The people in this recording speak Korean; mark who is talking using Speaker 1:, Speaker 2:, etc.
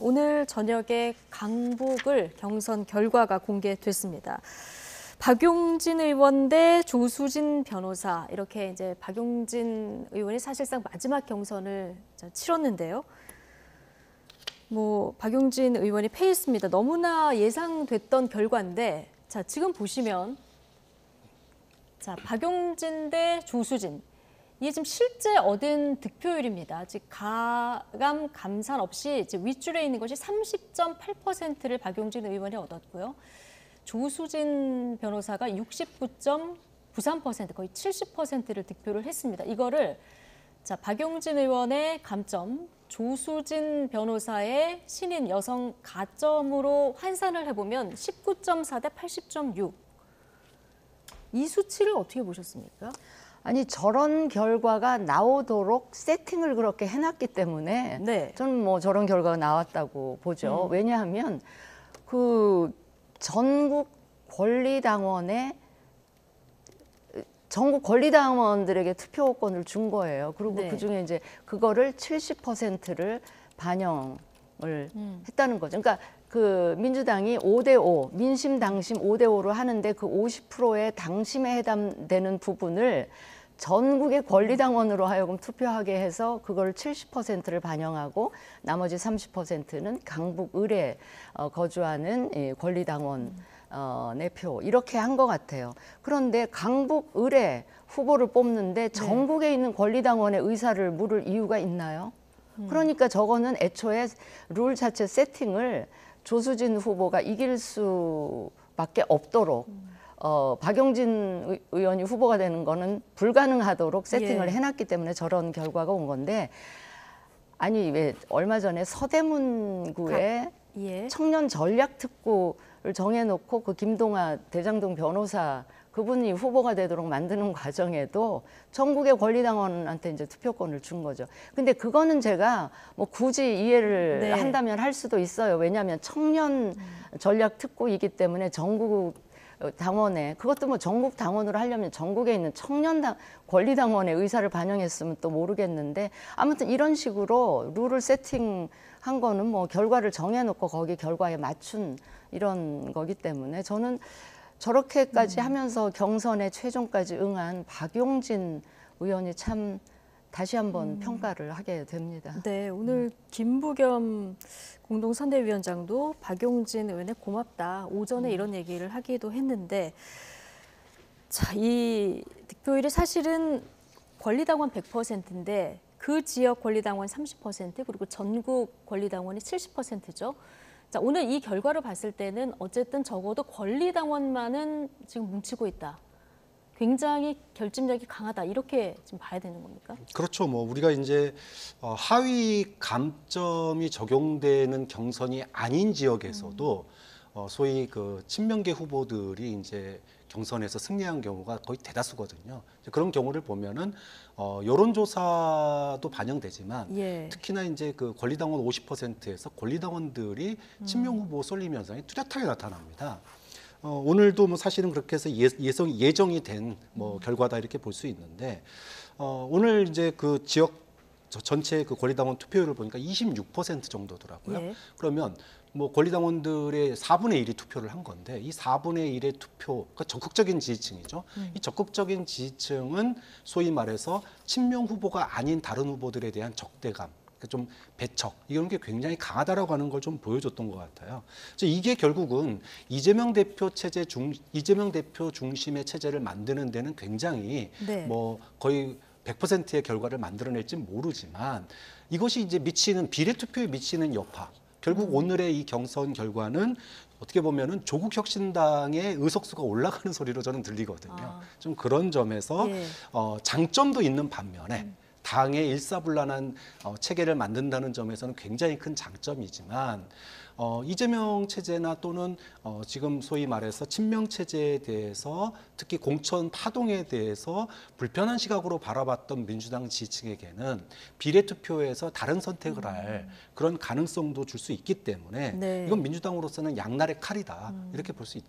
Speaker 1: 오늘 저녁에 강북을 경선 결과가 공개됐습니다. 박용진 의원 대 조수진 변호사, 이렇게 이제 박용진 의원이 사실상 마지막 경선을 치렀는데요. 박용진 의원이 패했습니다. 너무나 예상됐던 결과인데, 자, 지금 보시면, 자, 박용진 대 조수진. 이게 지금 실제 얻은 득표율입니다. 아직 가감 감산 없이 이제 윗줄에 있는 것이 30.8%를 박용진 의원이 얻었고요. 조수진 변호사가 69.93%, 거의 70%를 득표를 했습니다. 이거를 자, 박용진 의원의 감점, 조수진 변호사의 신인 여성 가점으로 환산을 해보면 19.4 대 80.6. 이 수치를 어떻게 보셨습니까?
Speaker 2: 아니, 저런 결과가 나오도록 세팅을 그렇게 해놨기 때문에
Speaker 1: 네.
Speaker 2: 저는 저런 결과가 나왔다고 보죠. 왜냐하면 그 전국 권리당원들에게 투표권을 준 거예요. 그리고
Speaker 1: 네.
Speaker 2: 그중에 이제 그거를 70%를 반영을 했다는 거죠. 그러니까 그 민주당이 5대5, 민심 당심 5대5로 하는데 그 50%의 당심에 해당되는 부분을 전국의 권리당원으로 하여금 투표하게 해서 그걸 70%를 반영하고 나머지 30%는 강북 을에 거주하는 권리당원 표, 이렇게 한 것 같아요. 그런데 강북 을에 후보를 뽑는데 전국에 있는 권리당원의 의사를 물을 이유가 있나요? 그러니까 저거는 애초에 룰 자체 세팅을 조수진 후보가 이길 수밖에 없도록 박용진 의원이 후보가 되는 거는 불가능하도록 세팅을 해놨기 때문에 저런 결과가 온 건데, 아니 왜 얼마 전에 서대문구에 청년 전략특구를 정해놓고 그 김동아 대장동 변호사 그분이 후보가 되도록 만드는 과정에도 전국의 권리당원한테 이제 투표권을 준 거죠. 근데 그거는 제가 굳이 이해를 한다면 할 수도 있어요. 왜냐하면 청년 전략 특구이기 때문에 전국 당원에, 그것도 전국 당원으로 하려면 전국에 있는 청년 권리당원의 의사를 반영했으면 또 모르겠는데, 아무튼 이런 식으로 룰을 세팅한 거는 결과를 정해놓고 거기 결과에 맞춘 이런 거기 때문에 저는 저렇게까지 하면서 경선에 최종까지 응한 박용진 의원이 참 다시 한번 평가를 하게 됩니다.
Speaker 1: 네, 오늘 김부겸 공동선대위원장도 박용진 의원에 고맙다, 오전에 이런 얘기를 하기도 했는데, 자, 이 득표율이 사실은 권리당원 100%인데 그 지역 권리당원 30%, 그리고 전국 권리당원이 70%죠. 자, 오늘 이 결과를 봤을 때는 어쨌든 적어도 권리당원만은 지금 뭉치고 있다. 굉장히 결집력이 강하다, 이렇게 지금 봐야 되는 겁니까?
Speaker 3: 그렇죠. 우리가 이제 하위 감점이 적용되는 경선이 아닌 지역에서도 소위 그 친명계 후보들이 이제 경선에서 승리한 경우가 거의 대다수거든요. 그런 경우를 보면은 여론조사도 반영되지만 특히나 이제 그 권리당원 50%에서 권리당원들이 친명 후보 쏠림 현상이 뚜렷하게 나타납니다. 오늘도 사실은 그렇게 해서 예정이 된 결과다, 이렇게 볼 수 있는데, 오늘 이제 그 지역 전체 그 권리당원 투표율을 보니까 26% 정도더라고요. 그러면 권리당원들의 4분의 1이 투표를 한 건데, 이 4분의 1의 투표, 그러니까 적극적인 지지층이죠. 이 적극적인 지지층은 소위 말해서 친명 후보가 아닌 다른 후보들에 대한 적대감, 좀 배척, 이런 게 굉장히 강하다라고 하는 걸 좀 보여줬던 것 같아요. 이게 결국은 이재명 대표 중심의 체제를 만드는 데는 굉장히 거의 100%의 결과를 만들어낼지 모르지만, 이것이 이제 비례 투표에 미치는 여파, 결국 오늘의 이 경선 결과는 어떻게 보면은 조국혁신당의 의석수가 올라가는 소리로 저는 들리거든요. 좀 그런 점에서 장점도 있는 반면에 당의 일사불란한 체계를 만든다는 점에서는 굉장히 큰 장점이지만, 이재명 체제나 또는 지금 소위 말해서 친명 체제에 대해서, 특히 공천 파동에 대해서 불편한 시각으로 바라봤던 민주당 지지층에게는 비례투표에서 다른 선택을 할 그런 가능성도 줄 수 있기 때문에 이건 민주당으로서는 양날의 칼이다, 이렇게 볼 수 있죠.